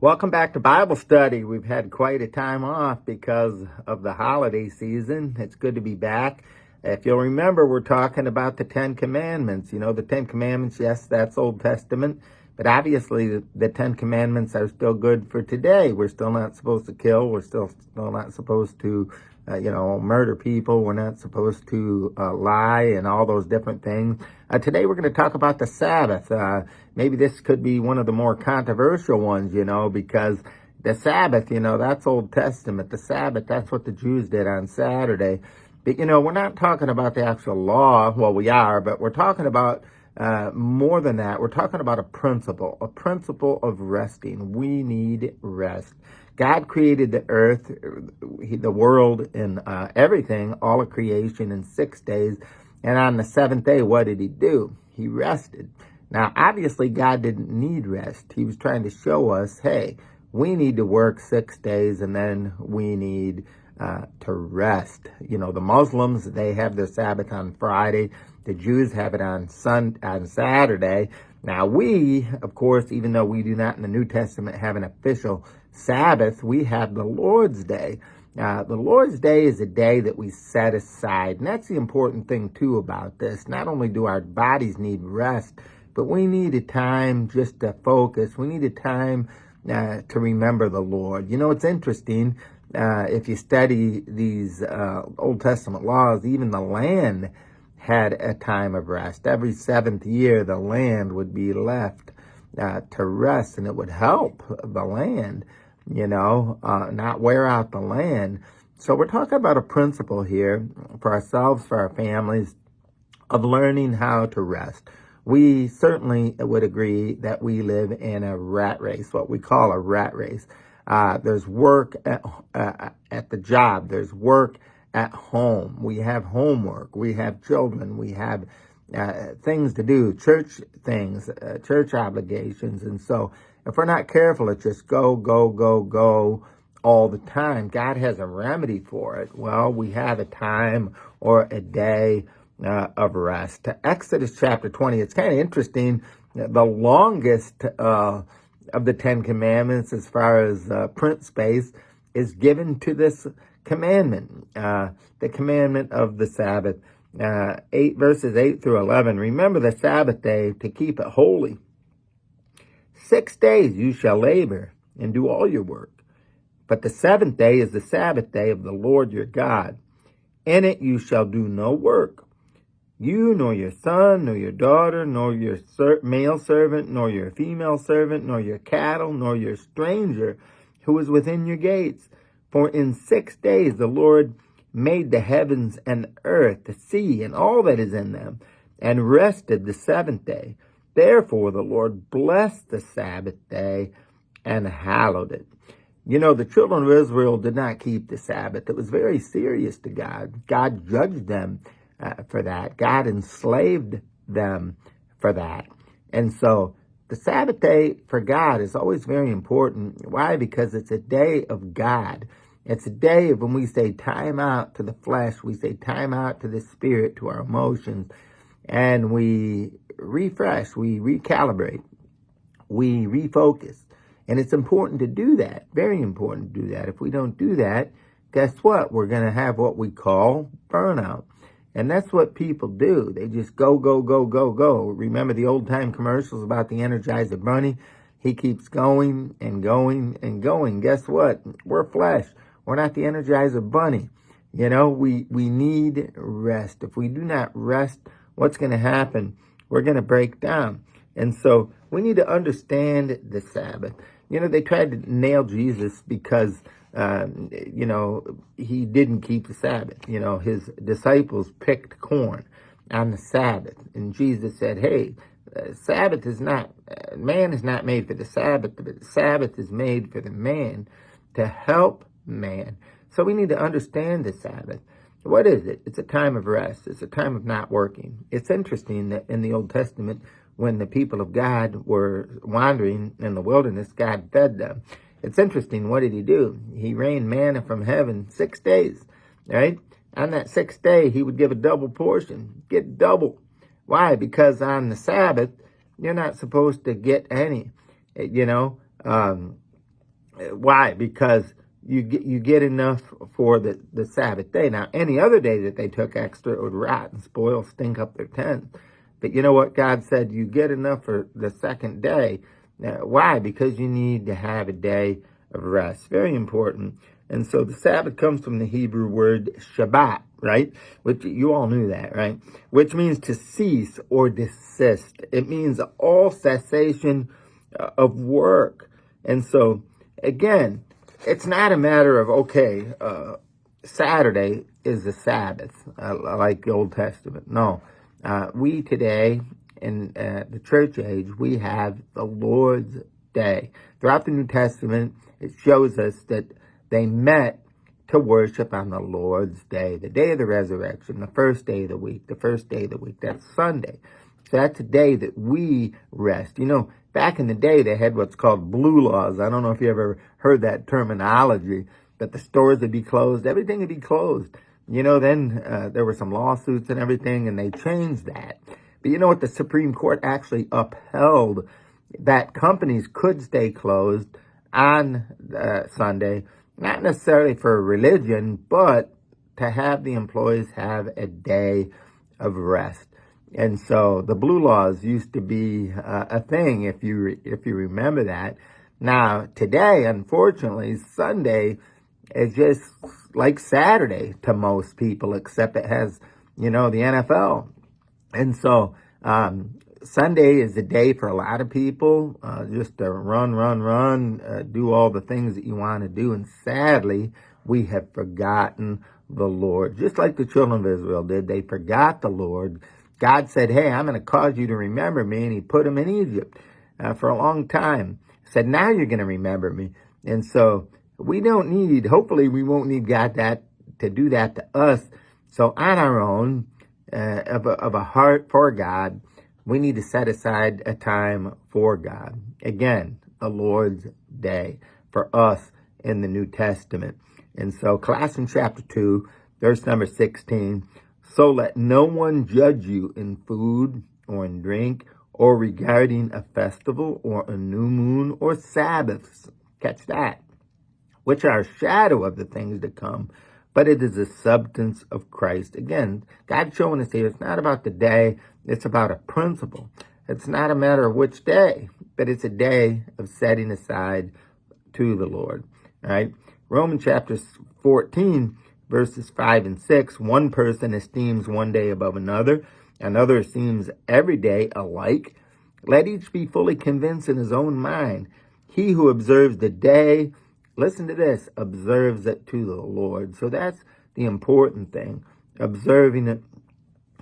Welcome back to Bible study. We've had quite a time off because of the holiday season. It's good to be back. If you'll remember, we're talking about the Ten Commandments. You know, the Ten Commandments, yes, that's Old Testament, but obviously the Ten Commandments are still good for today. We're still not supposed to kill. We're still not supposed to, murder people. We're not supposed to lie and all those different things. Today we're going to talk about the Sabbath. Maybe this could be one of the more controversial ones, because the Sabbath, that's Old Testament. The Sabbath, that's what the Jews did on Saturday. But, we're not talking about the actual law. Well, we are, but we're talking about more than that. We're talking about a principle of resting. We need rest. God created the earth, the world, and everything, all of creation in 6 days. And on the seventh day, what did he do? He rested. Now, obviously, God didn't need rest. He was trying to show us, hey, we need to work 6 days and then we need to rest. The Muslims, they have their Sabbath on Friday. The Jews have it on Saturday. Now, we, of course, even though we do not in the New Testament have an official Sabbath, we have the Lord's Day. The Lord's Day is a day that we set aside. And that's the important thing, too, about this. Not only do our bodies need rest, but we need a time just to focus. We need a time to remember the Lord. It's interesting. If you study these Old Testament laws, even the land had a time of rest. Every seventh year, the land would be left to rest, and it would help the land, not wear out the land. So we're talking about a principle here for ourselves, for our families, of learning how to rest. We certainly would agree that we live in a rat race, what we call a rat race. There's work at the job. There's work at home. We have homework. We have children. We have things to do, church things, church obligations. And so if we're not careful, it just go all the time. God has a remedy for it. Well, we have a time or a day of rest. Exodus chapter 20, it's kind of interesting. The longest of the Ten Commandments, as far as print space, is given to this commandment, the commandment of the Sabbath. verses 8 through 11. Remember the Sabbath day to keep it holy. 6 days you shall labor and do all your work. But the seventh day is the Sabbath day of the Lord your God. In it you shall do no work. You, nor your son, nor your daughter, nor your male servant, nor your female servant, nor your cattle, nor your stranger who is within your gates. For in 6 days the Lord made the heavens and the earth, the sea, and all that is in them, and rested the seventh day. Therefore the Lord blessed the Sabbath day and hallowed it. The children of Israel did not keep the Sabbath. It was very serious to God. God judged them for that. God enslaved them for that. And so the Sabbath day for God is always very important. Why? Because it's a day of God. It's a day of when we say time out to the flesh, we say time out to the spirit, to our emotions, and we refresh, we recalibrate, we refocus. And it's important to do that, very important to do that. If we don't do that, guess what? We're going to have what we call burnout. And that's what people do. They just go. Remember the old-time commercials about the Energizer Bunny? He keeps going and going and going. Guess what? We're flesh. We're not the Energizer Bunny. We need rest. If we do not rest, what's going to happen? We're going to break down. And so we need to understand the Sabbath. They tried to nail Jesus because, he didn't keep the Sabbath. His disciples picked corn on the Sabbath. And Jesus said, hey, Sabbath is not, man is not made for the Sabbath, but the Sabbath is made for the man to help man. So we need to understand the Sabbath. What is it? It's a time of rest. It's a time of not working. It's interesting that in the Old Testament, when the people of God were wandering in the wilderness, God fed them. It's interesting. What did he do? He rained manna from heaven 6 days, right? On that 6th day, he would give a double portion, get double. Why? Because on the Sabbath, you're not supposed to get any, Why? Because you get enough for the Sabbath day. Now, any other day that they took extra, it would rot and spoil, stink up their tent. But you know what? God said you get enough for the second day. Why? Because you need to have a day of rest. Very important. And so the Sabbath comes from the Hebrew word Shabbat, right? Which you all knew that, right? Which means to cease or desist. It means all cessation of work. And so, again, it's not a matter of, okay, Saturday is the Sabbath, like the Old Testament. No. We today, in the church age, we have the Lord's Day. Throughout the New Testament, it shows us that they met to worship on the Lord's Day, the day of the resurrection, the first day of the week, that's Sunday. So that's a day that we rest. You know, back in the day, they had what's called blue laws. I don't know if you ever heard that terminology, but the stores would be closed, everything would be closed. You know, then there were some lawsuits and everything, and they changed that. But you know what? The Supreme Court actually upheld that companies could stay closed on Sunday, not necessarily for religion, but to have the employees have a day of rest. And so the blue laws used to be a thing, if you remember that. Now, today, unfortunately, Sunday is just like Saturday to most people, except it has, you know, the NFL. And so Sunday is a day for a lot of people just to run, do all the things that you want to do. And sadly, we have forgotten the Lord. Just like the children of Israel did, they forgot the Lord. God said, hey, I'm going to cause you to remember me. And he put them in Egypt for a long time. Said, now you're going to remember me. And so we don't need, hopefully we won't need God to do that to us. So on our own, of a heart for God, we need to set aside a time for God. Again, the Lord's Day for us in the New Testament. And so Colossians chapter 2, verse number 16, so let no one judge you in food or in drink or regarding a festival or a new moon or Sabbaths. Catch that. Which are a shadow of the things to come, but it is the substance of Christ. Again, God's showing us here, it's not about the day, it's about a principle. It's not a matter of which day, but it's a day of setting aside to the Lord. All right. Romans chapter 14, verses 5 and 6. One person esteems one day above another esteems every day alike. Let each be fully convinced in his own mind. He who observes the day, listen to this, observes it to the Lord. So that's the important thing, observing it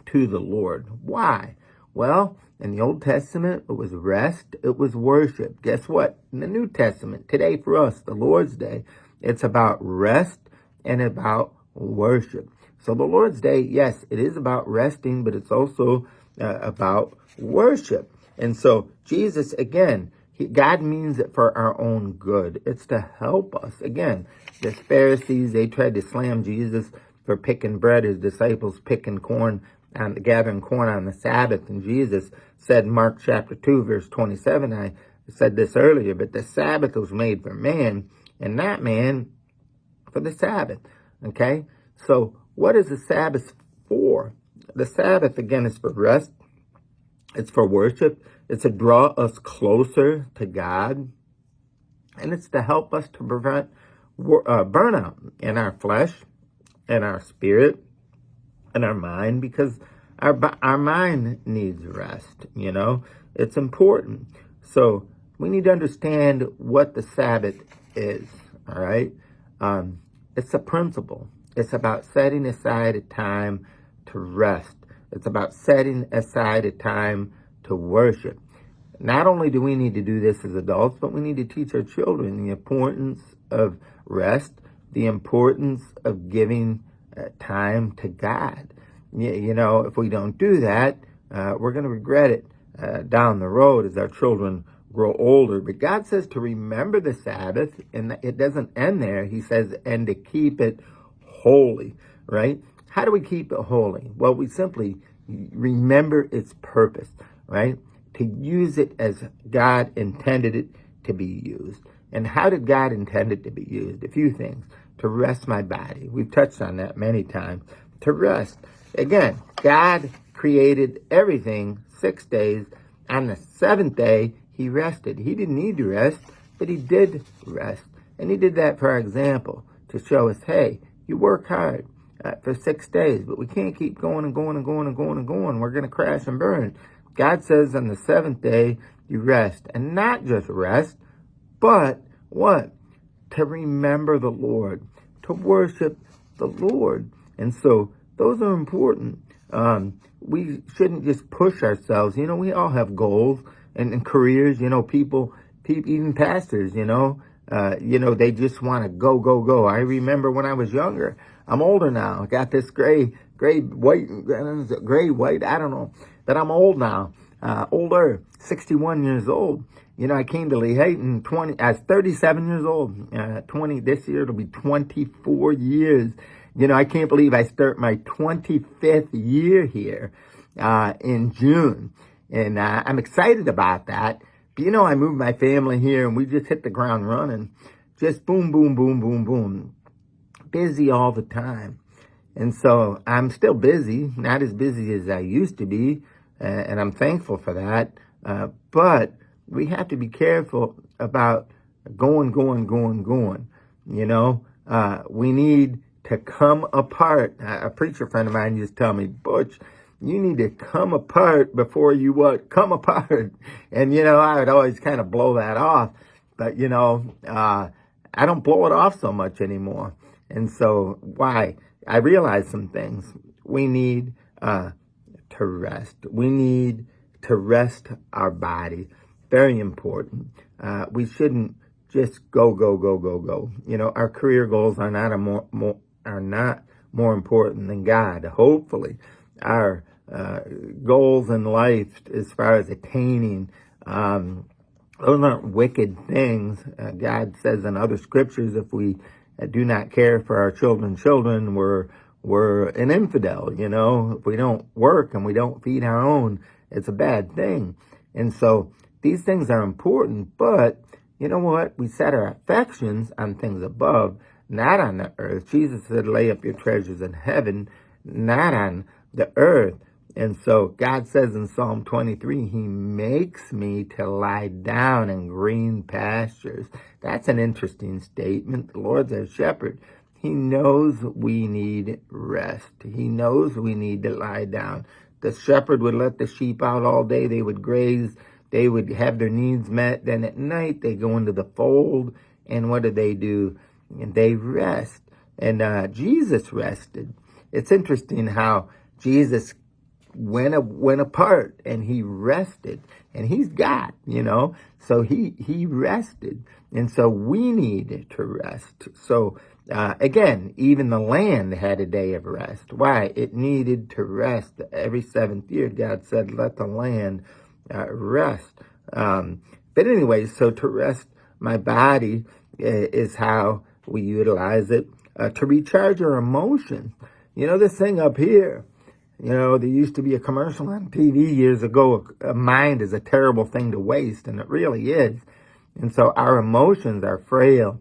to the Lord. Why? Well, in the Old Testament, it was rest, it was worship. Guess what? In the New Testament, today for us, the Lord's Day, it's about rest and about worship. So the Lord's Day, yes, it is about resting, but it's also about worship. And so Jesus, again, God means it for our own good. It's to help us. Again, the Pharisees, they tried to slam Jesus for picking bread, his disciples picking corn, and gathering corn on the Sabbath. And Jesus said in Mark chapter 2, verse 27, I said this earlier, but the Sabbath was made for man, and not man for the Sabbath. Okay? So what is the Sabbath for? The Sabbath, again, is for rest. It's for worship. It's to draw us closer to God. And it's to help us to prevent burnout in our flesh, in our spirit, in our mind, because our mind needs rest, you know. It's important. So we need to understand what the Sabbath is, all right? It's a principle. It's about setting aside a time to rest. It's about setting aside a time to worship. Not only do we need to do this as adults, but we need to teach our children the importance of rest, the importance of giving time to God. You know, if we don't do that, we're going to regret it down the road as our children grow older. But God says to remember the Sabbath, and it doesn't end there. He says, and to keep it holy, right? How do we keep it holy? Well, we simply remember its purpose, right? To use it as God intended it to be used. And how did God intend it to be used? A few things. To rest my body. We've touched on that many times. To rest. Again, God created everything 6 days. On the seventh day, he rested. He didn't need to rest, but he did rest. And he did that for our example, to show us, hey, you work hard for 6 days, but we can't keep going and going and going and going and going. We're going to crash and burn. God says on the seventh day, you rest. And not just rest, but what? To remember the Lord, to worship the Lord. And so those are important. We shouldn't just push ourselves. We all have goals and careers. People, even pastors, they just want to go, go, go. I remember when I was younger. I'm older now. I got this gray, white, I don't know. But I'm old now. Older, 61 years old. I came to Lehigh I was 37 years old. This year it'll be 24 years. I can't believe I start my 25th year here in June. And I'm excited about that. But I moved my family here and we just hit the ground running. Just boom, boom, boom, boom, boom. Busy all the time. And so I'm still busy, not as busy as I used to be. And I'm thankful for that. But we have to be careful about going. We need to come apart. A preacher friend of mine used to tell me, Butch, you need to come apart before you what? Come apart. And, I would always kind of blow that off. But, I don't blow it off so much anymore. And so why? I realized some things. We need to rest. We need to rest our body. Very important. We shouldn't just go. Our career goals are not more important than God. Hopefully, our goals in life, as far as attaining, those aren't wicked things. God says in other scriptures, if we do not care for our children, we're an infidel. If we don't work and we don't feed our own, it's a bad thing. And so these things are important, but you know what? We set our affections on things above, not on the earth. Jesus said, lay up your treasures in heaven, not on the earth. And so God says in Psalm 23, he makes me to lie down in green pastures. That's an interesting statement. The Lord's our shepherd. He knows we need rest. He knows we need to lie down. The shepherd would let the sheep out all day. They would graze. They would have their needs met. Then at night, they go into the fold. And what do? And they rest. And Jesus rested. It's interesting how Jesus went apart and he rested. And he's God, So he rested. And so we need to rest. So again, even the land had a day of rest. Why? It needed to rest. Every seventh year, God said, let the land rest. But anyway, so to rest my body is how we utilize it. To recharge our emotions. This thing up here, there used to be a commercial on TV years ago. A mind is a terrible thing to waste, and it really is. And so our emotions are frail.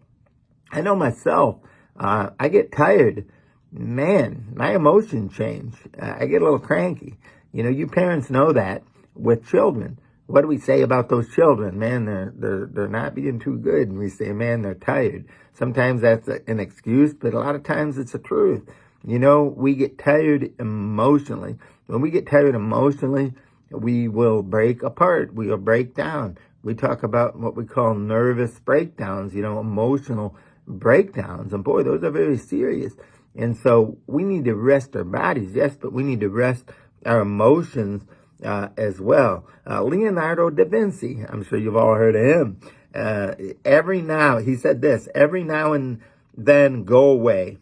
I know myself. I get tired. Man, my emotions change. I get a little cranky. You parents know that with children. What do we say about those children? Man, they're not being too good. And we say, man, they're tired. Sometimes that's an excuse, but a lot of times it's the truth. We get tired emotionally. When we get tired emotionally, we will break apart. We will break down. We talk about what we call nervous breakdowns, emotional breakdowns. And boy, those are very serious. And so we need to rest our bodies, yes, but we need to rest our emotions as well. Leonardo da Vinci, I'm sure you've all heard of him. He said this, every now and then go away.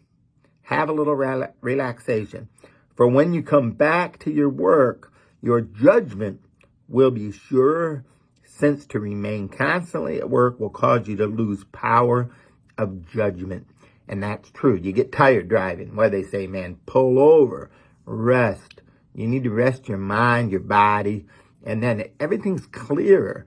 Have a little relaxation. For when you come back to your work, your judgment will be sure, since to remain constantly at work will cause you to lose power of judgment. And that's true. You get tired driving. Why they say, man, pull over, rest. You need to rest your mind, your body, and then everything's clearer.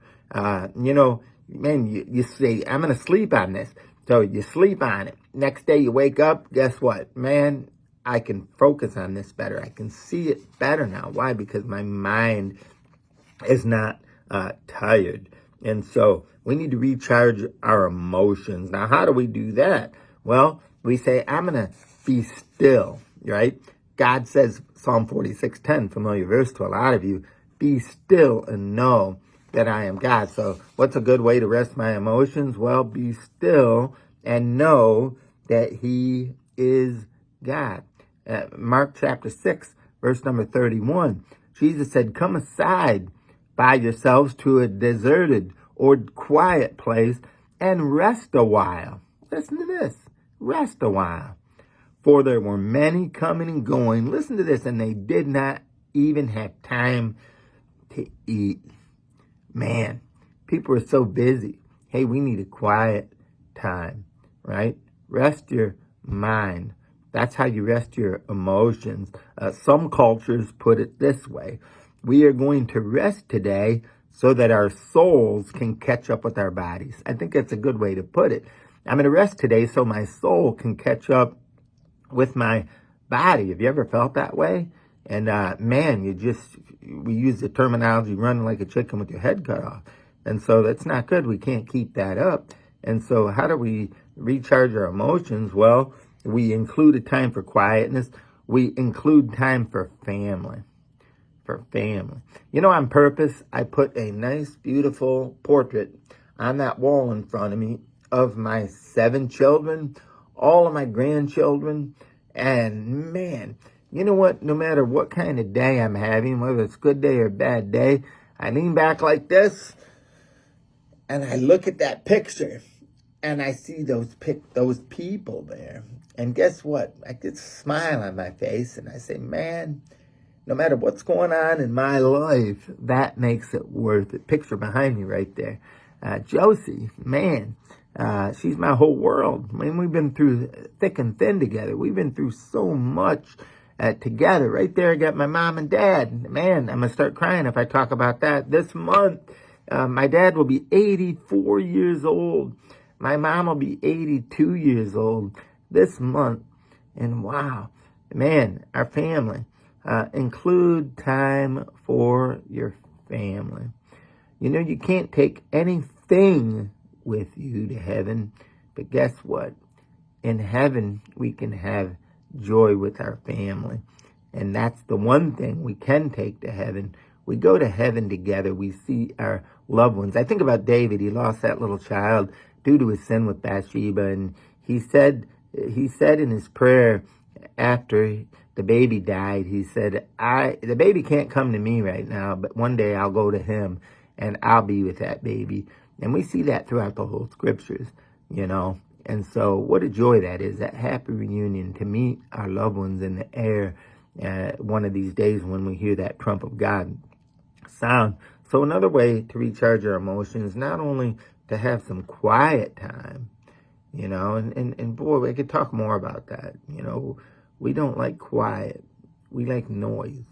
man, you say, I'm going to sleep on this. So you sleep on it. Next day you wake up, guess what? Man, I can focus on this better. I can see it better now. Why? Because my mind is not tired. And so we need to recharge our emotions. Now, how do we do that? Well, we say, I'm going to be still, right? God says, Psalm 46:10, familiar verse to a lot of you, be still and know that I am God. So what's a good way to rest my emotions? Well, be still and know that he is God. Mark chapter 6, verse number 31, Jesus said, come aside by yourselves to a deserted or quiet place and rest a while. Listen to this. Rest a while. For there were many coming and going. Listen to this. And they did not even have time to eat. Man, people are so busy. Hey, we need a quiet time, right? Rest your mind. That's how you rest your emotions. Some cultures put it this way. We are going to rest today so that our souls can catch up with our bodies. I think that's a good way to put it. I'm going to rest today so my soul can catch up with my body. Have you ever felt that way? And man, we use the terminology running like a chicken with your head cut off. And so that's not good. We can't keep that up. And so how do we recharge our emotions? Well, we include a time for quietness. We include time for family. For family. You know, on purpose, I put a nice, beautiful portrait on that wall in front of me of my 7 children, all of my grandchildren. And man, you know what? No matter what kind of day I'm having, whether it's a good day or a bad day, I lean back like this and I look at that picture and I see those people there. And guess what? I get a smile on my face and I say, man, no matter what's going on in my life, that makes it worth it. Picture behind me right there. Josie, man, she's my whole world. I mean, we've been through thick and thin together. We've been through so much together. Right there, I got my mom and dad. Man, I'm going to start crying if I talk about that. This month, my dad will be 84 years old. My mom will be 82 years old this month. And wow, man, our family. Include time for your family. You know, you can't take anything with you to heaven, but guess what? In heaven, we can have joy with our family. And that's the one thing we can take to heaven. We go to heaven together. We see our loved ones. I think about David. He lost that little child due to his sin with Bathsheba. And he said in his prayer after the baby died, he said, the baby can't come to me right now, but one day I'll go to him and I'll be with that baby. And we see that throughout the whole scriptures, you know. And so what a joy that is, that happy reunion to meet our loved ones in the air one of these days when we hear that trump of God sound. So another way to recharge our emotions, not only to have some quiet time, you know, and boy, we could talk more about that. You know, we don't like quiet. We like noise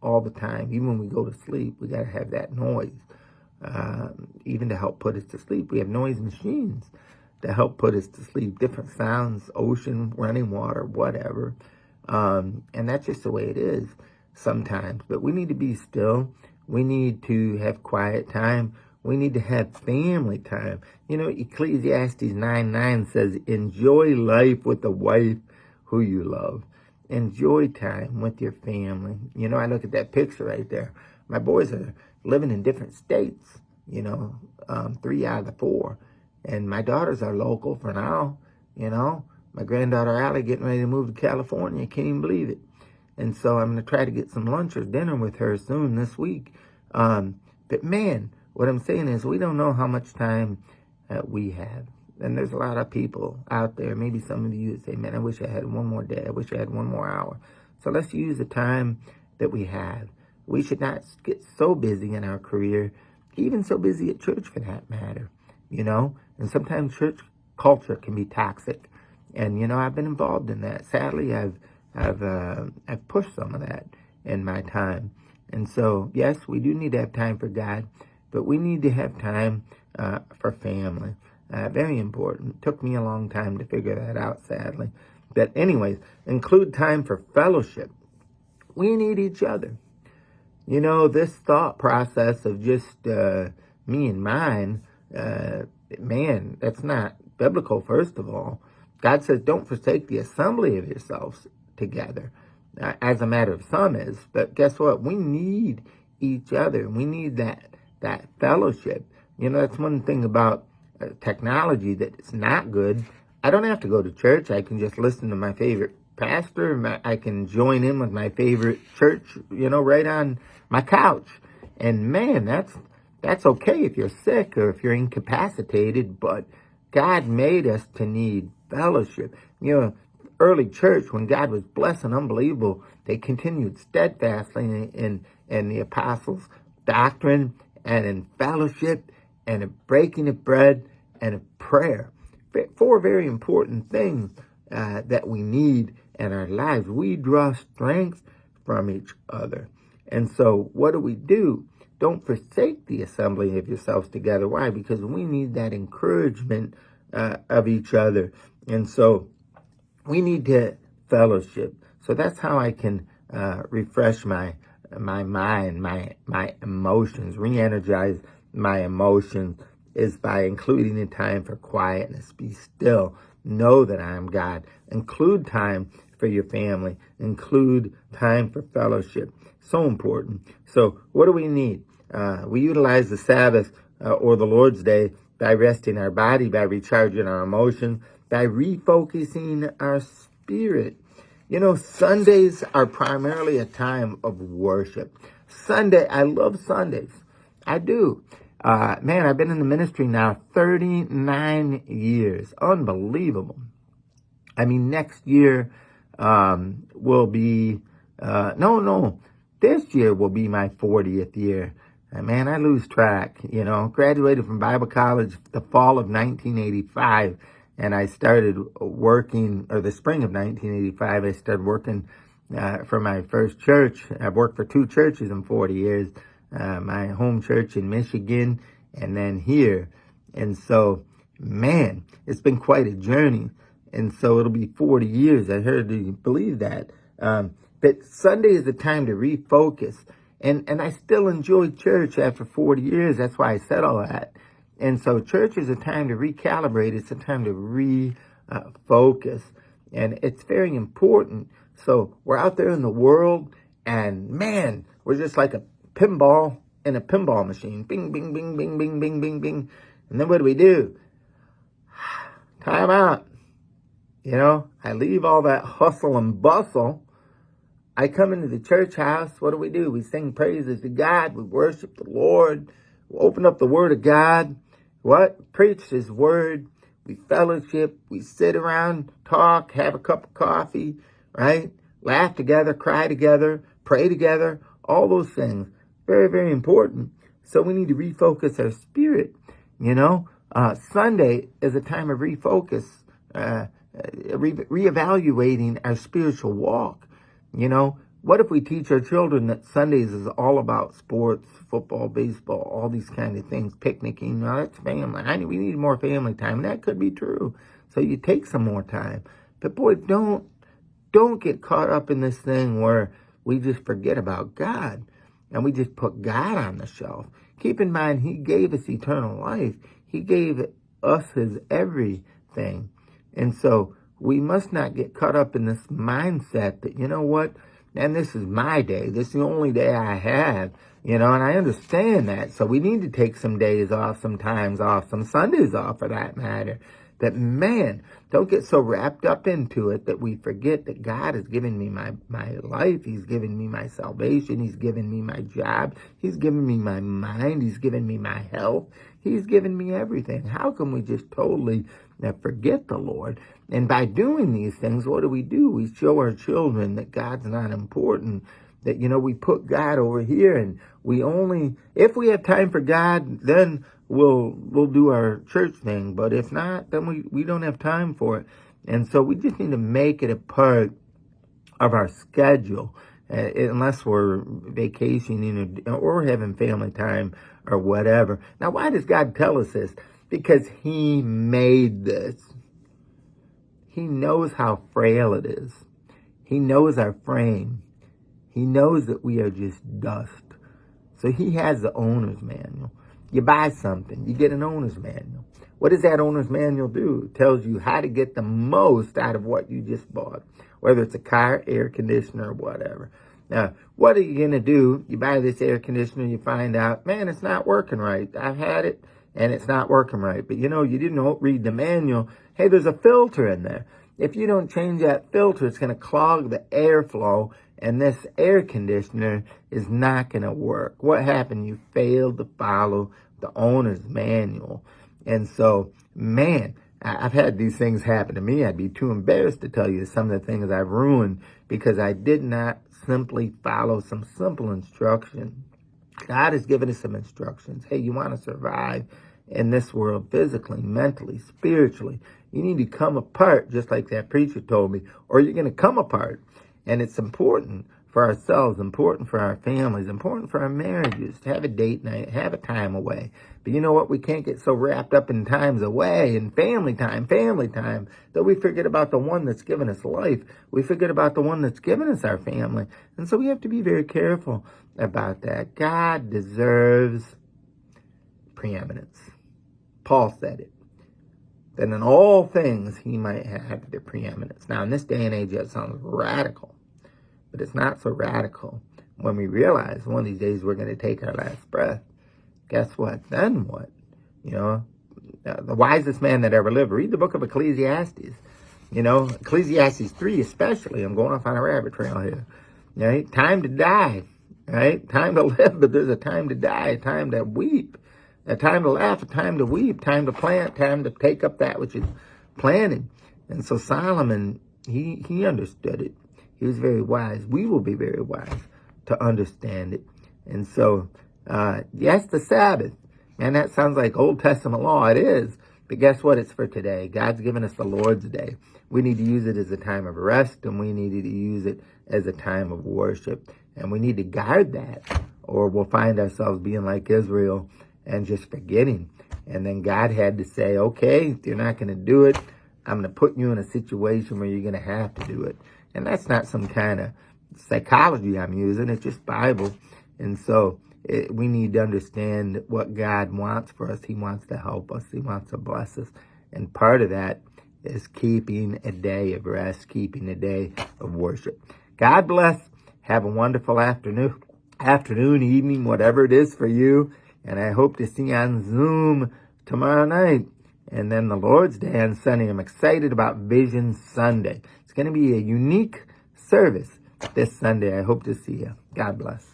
all the time. Even when we go to sleep, we got to have that noise. Even to help put us to sleep. We have noise machines to help put us to sleep. Different sounds, ocean, running water, whatever. And that's just the way it is sometimes. But we need to be still. We need to have quiet time. We need to have family time. You know, Ecclesiastes 9:9 says, enjoy life with the wife who you love. Enjoy time with your family. You know, I look at that picture right there. My boys are living in different states, you know, 3 out of the 4. And my daughters are local for now, you know. My granddaughter Allie getting ready to move to California. Can't even believe it. And so I'm going to try to get some lunch or dinner with her soon this week. But man, what I'm saying is we don't know how much time we have. And there's a lot of people out there, maybe some of you say, man, I wish I had one more day. I wish I had one more hour. So let's use the time that we have. We should not get so busy in our career, even so busy at church for that matter, you know. And sometimes church culture can be toxic. And, you know, I've been involved in that. Sadly, I've pushed some of that in my time. And so, yes, we do need to have time for God, but we need to have time for family. Very important. Took me a long time to figure that out, sadly. But anyways, include time for fellowship. We need each other. You know, this thought process of just me and mine, man, that's not biblical, first of all. God says, don't forsake the assembly of yourselves together, as a matter of some is. But guess what? We need each other. We need that fellowship. You know, that's one thing about technology that is not good. I don't have to go to church. I can just listen to my favorite pastor. I can join in with my favorite church, you know, right on my couch. And man, that's okay if you're sick or if you're incapacitated, but God made us to need fellowship. You know, early church, when God was blessing unbelievable, they continued steadfastly in the apostles' doctrine and in fellowship and in breaking of bread and in prayer. Four very important things that we need in our lives. We draw strength from each other. And so what do? Don't forsake the assembly of yourselves together. Why? Because we need that encouragement of each other. And so we need to fellowship. So that's how I can refresh my mind, my emotions, re-energize my emotions, is by including a time for quietness. Be still. Know that I am God. Include time for your family. Include time for fellowship. So important. So what do we need? We utilize the Sabbath or the Lord's Day by resting our body, by recharging our emotions, by refocusing our spirit. You know, Sundays are primarily a time of worship. I love Sundays. I do. Man, I've been in the ministry now 39 years. Unbelievable. I mean, next year will be, this year will be my 40th year. Man, I lose track, you know. Graduated from Bible college the fall of 1985, and I started working, or the spring of 1985, I started working for my first church. I've worked for two churches in 40 years. My home church in Michigan, and then here. And so, man, it's been quite a journey. And so it'll be 40 years. I heard you believe that. But Sunday is the time to refocus. And I still enjoy church after 40 years. That's why I said all that. And so church is a time to recalibrate. It's a time to refocus. And it's very important. So we're out there in the world, and man, we're just like a pinball in a pinball machine. Bing, bing, bing, bing, bing, bing, bing, bing. And then what do? Time out. You know, I leave all that hustle and bustle. I come into the church house. What do? We sing praises to God. We worship the Lord. We open up the Word of God. Preach His Word. We fellowship. We sit around, talk, have a cup of coffee, right? Laugh together, cry together, pray together, all those things. Very, very important. So we need to refocus our spirit. You know, Sunday is a time of refocus, reevaluating our spiritual walk. You know, what if we teach our children that Sundays is all about sports, football, baseball, all these kind of things, picnicking? No, that's family. We need more family time. And that could be true. So you take some more time. But boy, don't get caught up in this thing where we just forget about God and we just put God on the shelf. Keep in mind, He gave us eternal life. He gave us His everything. And so we must not get caught up in this mindset that, you know what, and this is my day. This is the only day I have, you know, and I understand that. So we need to take some days off, some times off, some Sundays off for that matter. That, man, don't get so wrapped up into it that we forget that God has given me my life. He's given me my salvation. He's given me my job. He's given me my mind. He's given me my health. He's given me everything. How can we just totally forget the Lord? And by doing these things, what do? We show our children that God's not important. That, you know, we put God over here, and if we have time for God, then we'll do our church thing. But if not, then we don't have time for it. And so we just need to make it a part of our schedule, unless we're vacationing or having family time or whatever. Now, why does God tell us this? Because he made this. He knows how frail it is. He knows our frame. He knows that we are just dust. So he has the owner's manual. You buy something, you get an owner's manual. What does that owner's manual do? It tells you how to get the most out of what you just bought, whether it's a car, air conditioner, or whatever. Now, what are you going to do? You buy this air conditioner, you find out, man, it's not working right. I've had it, and it's not working right. But, you didn't read the manual. Hey, there's a filter in there. If you don't change that filter, it's going to clog the airflow, and this air conditioner is not going to work. What happened? You failed to follow the owner's manual. And so, man, I've had these things happen to me. I'd be too embarrassed to tell you some of the things I've ruined because I did not simply follow some simple instruction. God has given us some instructions. Hey, you want to survive in this world physically, mentally, spiritually. You need to come apart, just like that preacher told me, or you're going to come apart. And it's important for ourselves, important for our families, important for our marriages to have a date night, have a time away. But you know what? We can't get so wrapped up in times away and family time, that we forget about the one that's given us life. We forget about the one that's given us our family. And so we have to be very careful about that. God deserves preeminence. Paul said it. That in all things he might have the preeminence. Now, in this day and age, that sounds radical. But it's not so radical when we realize one of these days we're going to take our last breath. Guess what? Then what? The wisest man that ever lived. Read the book of Ecclesiastes. Ecclesiastes 3 especially. I'm going off on a rabbit trail here. Right? Time to die. Right? Time to live, but there's a time to die, a time to weep, a time to laugh, a time to weep, time to plant, time to take up that which is planted. And so Solomon, he understood it. He was very wise. We will be very wise to understand it. And so, yes, the Sabbath. Man, that sounds like Old Testament law. It is. But guess what? It's for today. God's given us the Lord's Day. We need to use it as a time of rest, and we need to use it as a time of worship. And we need to guard that, or we'll find ourselves being like Israel and just forgetting. And then God had to say, okay, if you're not going to do it, I'm going to put you in a situation where you're going to have to do it. And that's not some kind of psychology I'm using. It's just Bible. And so we need to understand what God wants for us. He wants to help us. He wants to bless us. And part of that is keeping a day of rest, keeping a day of worship. God bless. Have a wonderful afternoon, evening, whatever it is for you. And I hope to see you on Zoom tomorrow night. And then the Lord's Day on Sunday. I'm excited about Vision Sunday. It's going to be a unique service this Sunday. I hope to see you. God bless.